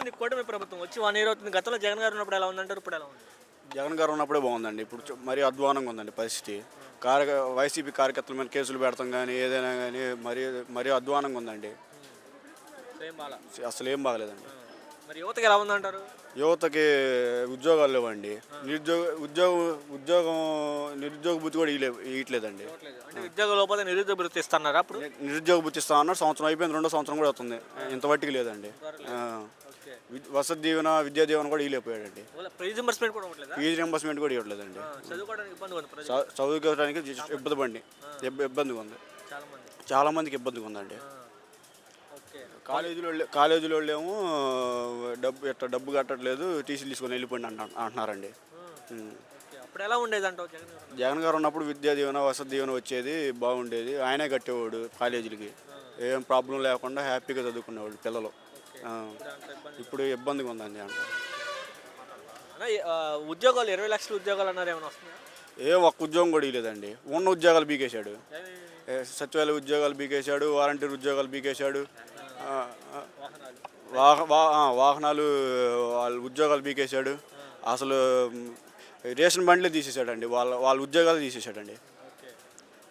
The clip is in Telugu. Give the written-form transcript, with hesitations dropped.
ఉంది కూటమి ప్రభుత్వం వచ్చి 1 ఇయర్ అవుతుంది. గతంలో జగన్ గారు ఉన్నప్పుడు ఎలా ఉందంటారు, ఇప్పుడు ఎలా ఉంది? జగన్ గారు ఉన్నప్పుడే బాగుందండి. ఇప్పుడు మరీ అధ్వానంగా ఉందండి పరిస్థితి. వైసీపీ కార్యకర్తల మీద కేసులు పెడతాం కానీ ఏదైనా కానీ మరీ అధ్వానంగా ఉందండి. సేమ్ బాలా. అసలు ఏం బాగలేదండి. మరి యువతకి ఎలా ఉందంటారు? యువతకి ఉద్యోగాలు లేవండి. నిరుద్యోగ బుద్ధి కూడా ఇయట్లేదండి. అంటే ఉద్యోగ లోపల నిరుద్యోగ వృత్తి ఇస్తున్నారా అప్పుడు? నిరుద్యోగ బుద్ధి ఇస్తా అన్నారు. సంవత్సరం అయిపోయింది, 2వ సంవత్సరం కూడా అవుతుంది. ఇంతవరకు లేదండి. వసతి దీవెన, విద్యా దీవెన కూడా ఇవ్వలేకపోయాడండి. ఫీజు రింబర్స్మెంట్ కూడా ఇవ్వట్లేదా? ఫీజు రింబర్స్మెంట్ కూడా ఇవ్వట్లేదండి. చదువుకోవడానికి ఇబ్బంది ఉంది ప్రజలు. చదువుకోవడానికి ఇబ్బందిగా ఉంది. చాలా మందికి ఇబ్బందిగా ఉందండి. కాలేజీలో ఏమో డబ్బు కట్టట్లేదు, టీసీలు తీసుకొని వెళ్ళిపోయింది అంటున్నారండి. అప్పుడు ఎలా ఉండేది అంటావు? జగన్ గారు ఉన్నప్పుడు విద్యా దీవెన, వసతి దీవెన వచ్చేది, బాగుండేది. ఆయనే కట్టేవాడు కాలేజీలకి. ఏం ప్రాబ్లం లేకుండా హ్యాపీగా చదువుకునేవాడు పిల్లలు. ఇప్పుడు ఇబ్బందిగా ఉందండి అంట. ఉద్యోగాలు 20 లక్షల ఉద్యోగాలు అన్నారు, ఏమైనా వస్తున్నాయా? ఒక్క ఉద్యోగం కూడా ఇవ్వలేదండి. ఉన్న ఉద్యోగాలు బీకేశాడు. సచివాలయ ఉద్యోగాలు బీకేశాడు, వాలంటీర్ ఉద్యోగాలు బీకేశాడు, వాహనాలు వాళ్ళ ఉద్యోగాలు బీకేశాడు. అసలు రేషన్ బండ్లే తీసేశాడండి. వాళ్ళ ఉద్యోగాలు తీసేశాడండి.